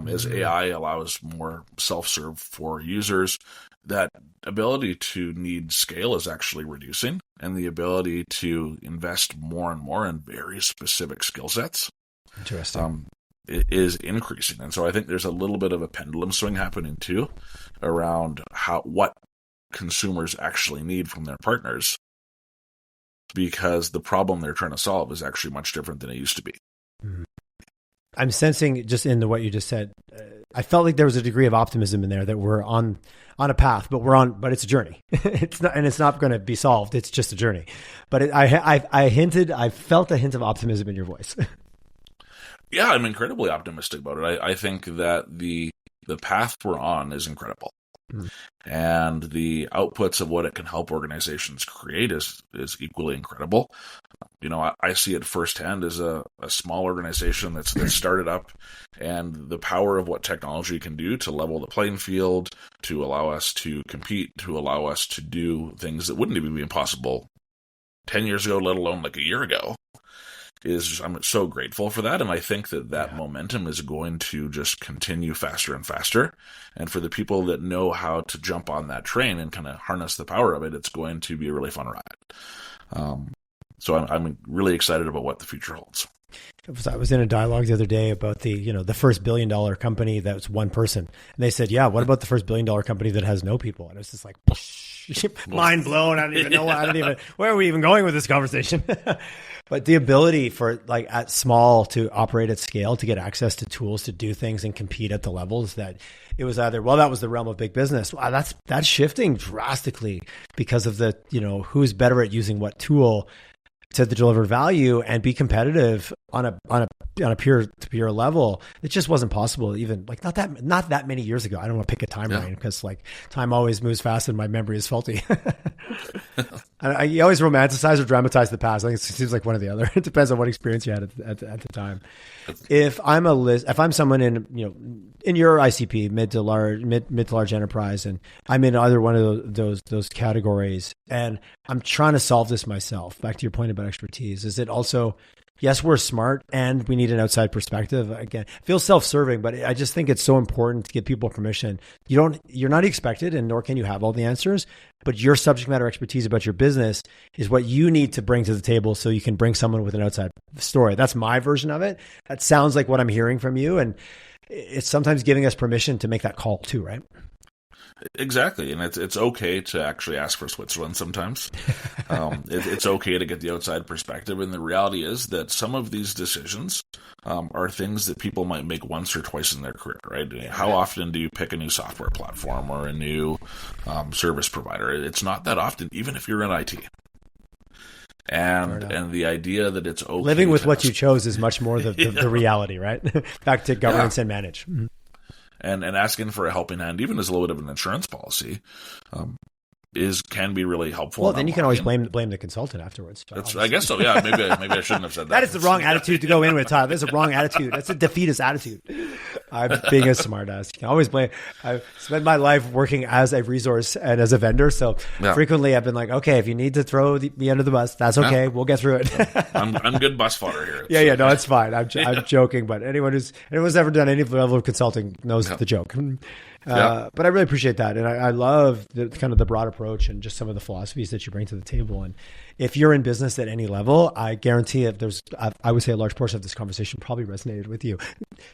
as AI allows more self-serve for users, that ability to need scale is actually reducing, and the ability to invest more and more in very specific skill sets is increasing. And so I think there's a little bit of a pendulum swing happening too around what consumers actually need from their partners, because the problem they're trying to solve is actually much different than it used to be. I'm sensing just in what you just said, I felt like there was a degree of optimism in there that we're on a path, but it's a journey. It's not going to be solved. It's just a journey. But I felt a hint of optimism in your voice. Yeah, I'm incredibly optimistic about it. I think that the path we're on is incredible. And the outputs of what it can help organizations create is equally incredible. I see it firsthand as a small organization that's started up, and the power of what technology can do to level the playing field, to allow us to compete, to allow us to do things that wouldn't even be possible 10 years ago, let alone like a year ago. I'm so grateful for that, and I think that momentum is going to just continue faster and faster. And for the people that know how to jump on that train and kind of harness the power of it, it's going to be a really fun ride. So I'm really excited about what the future holds. I was in a dialogue the other day about the first $1 billion company that was one person, and they said, "Yeah, what about the first $1 billion company that has no people?" And it was just like, mind blown. I don't even know. Where are we even going with this conversation? But the ability for like at small to operate at scale, to get access to tools to do things and compete at the levels that it was either, that was the realm of big business. Wow, that's shifting drastically because of the, who's better at using what tool to deliver value and be competitive on a peer-to-peer level. It just wasn't possible even like not that many years ago. I don't want to pick a timeline because like time always moves fast and my memory is faulty. You always romanticize or dramatize the past. I think it seems like one or the other. It depends on what experience you had at the time. If I'm someone in your ICP, mid to large enterprise, and I'm in either one of those categories, and I'm trying to solve this myself. Back to your point about expertise, is it also, yes, we're smart and we need an outside perspective. Again, it feels self-serving, but I just think it's so important to give people permission. You're not expected, and nor can you have all the answers, but your subject matter expertise about your business is what you need to bring to the table so you can bring someone with an outside story. That's my version of it. That sounds like what I'm hearing from you. And it's sometimes giving us permission to make that call too, right? Exactly. And it's okay to actually ask for Switzerland sometimes. It's okay to get the outside perspective. And the reality is that some of these decisions are things that people might make once or twice in their career, right? How often do you pick a new software platform or a new service provider? It's not that often, even if you're in IT. And the idea that it's okay. Living with what you chose is much more the reality, right? Back to governance and manage. Mm-hmm. And asking for a helping hand, even as a little bit of an insurance policy, can be really helpful. Well, then you can always blame the consultant afterwards. I guess so. Yeah, maybe I shouldn't have said that. That is the wrong attitude to go in with, Tyler. That's a wrong attitude. That's a defeatist attitude. I'm being a smart ass. You can always blame. I've spent my life working as a resource and as a vendor, so frequently I've been like, okay, if you need to throw me under the bus, that's okay. We'll get through it. I'm good bus fodder here. Yeah, no, it's fine. I'm joking, but anyone's ever done any level of consulting knows the joke. But I really appreciate that. And I love the broad approach and just some of the philosophies that you bring to the table. And if you're in business at any level, I guarantee I would say a large portion of this conversation probably resonated with you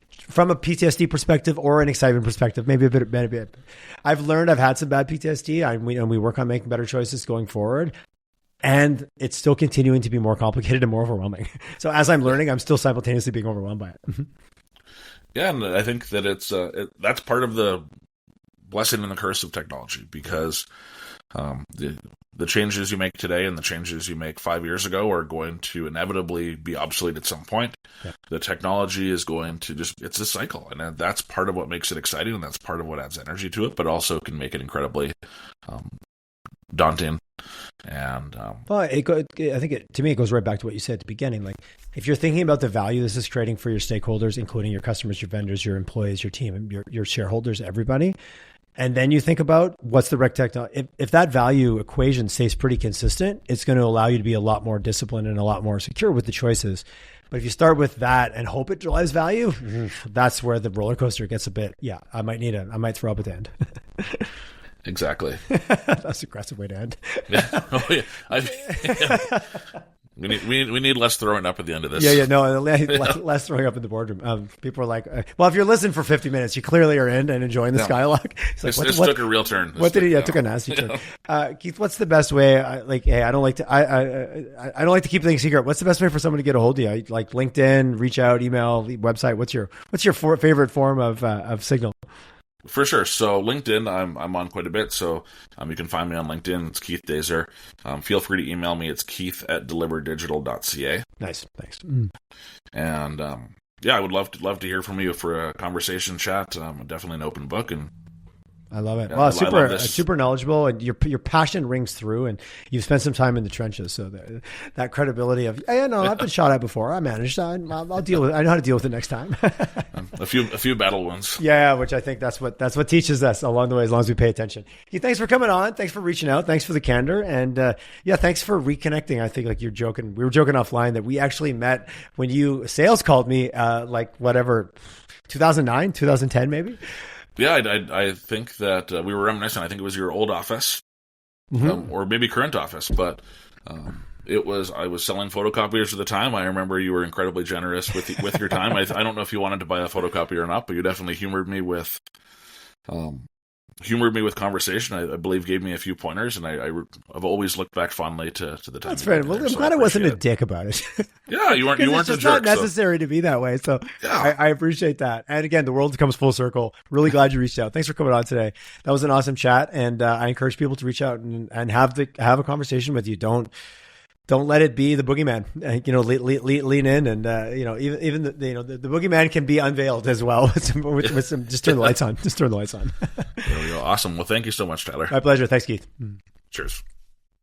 from a PTSD perspective or an excitement perspective, maybe a bit. I've learned I've had some bad PTSD and we work on making better choices going forward. And it's still continuing to be more complicated and more overwhelming. So as I'm learning, I'm still simultaneously being overwhelmed by it. Yeah, and I think that that's part of the blessing and the curse of technology, because the changes you make today and the changes you make 5 years ago are going to inevitably be obsolete at some point. Yeah. The technology is going to it's a cycle, and that's part of what makes it exciting, and that's part of what adds energy to it, but also can make it incredibly daunting. And I think to me it goes right back to what you said at the beginning. Like, if you're thinking about the value this is creating for your stakeholders, including your customers, your vendors, your employees, your team, your shareholders, everybody, and then you think about what's the right technology. If that value equation stays pretty consistent, it's going to allow you to be a lot more disciplined and a lot more secure with the choices. But if you start with that and hope it drives value, that's where the roller coaster gets a bit. Yeah, I might throw up at the end. Exactly. That's an aggressive way to end. Yeah. Oh, yeah. We need less throwing up at the end of this. No, less throwing up in the boardroom. People are like, well, if you're listening for 50 minutes, you clearly are in and enjoying this dialogue. This took a real turn. Took a nasty turn. Keith, what's the best way? I don't like to keep things secret. What's the best way for someone to get a hold of you? Like LinkedIn, reach out, email, website. What's your favorite form of signal? For sure. So LinkedIn, I'm on quite a bit. So you can find me on LinkedIn. It's Keith Dazer. Feel free to email me. It's keith@deliverdigital.ca. Nice. Thanks. And I would love to hear from you for a conversation chat. Definitely an open book, and I love it. Well, super knowledledgeable, and your passion rings through, and you've spent some time in the trenches. So that credibility of, I've been shot at before. I managed. I'll deal with it. I know how to deal with it next time. a few battle wounds. Yeah, which I think that's what teaches us along the way, as long as we pay attention. Keith, thanks for coming on. Thanks for reaching out. Thanks for the candor, and thanks for reconnecting. I think you're joking. We were joking offline that we actually met when you sales called me, 2009, 2010, maybe. Yeah, I think that we were reminiscing. I think it was your old office, or maybe current office, but I was selling photocopiers at the time. I remember you were incredibly generous with your time. I don't know if you wanted to buy a photocopier or not, but you definitely humored me with conversation. I believe gave me a few pointers, and I've always looked back fondly to the time. That's fair. Well, I'm glad I wasn't a dick about it. Yeah, you weren't a jerk. It's not necessary to be that way. So yeah. I appreciate that. And again, the world comes full circle. Really glad you reached out. Thanks for coming on today. That was an awesome chat, and I encourage people to reach out and have a conversation with you. Don't let it be the boogeyman. Lean in, and even the boogeyman can be unveiled as well. with some, just turn the lights on. Just turn the lights on. There we go. Awesome. Well, thank you so much, Tyler. My pleasure. Thanks, Keith. Cheers.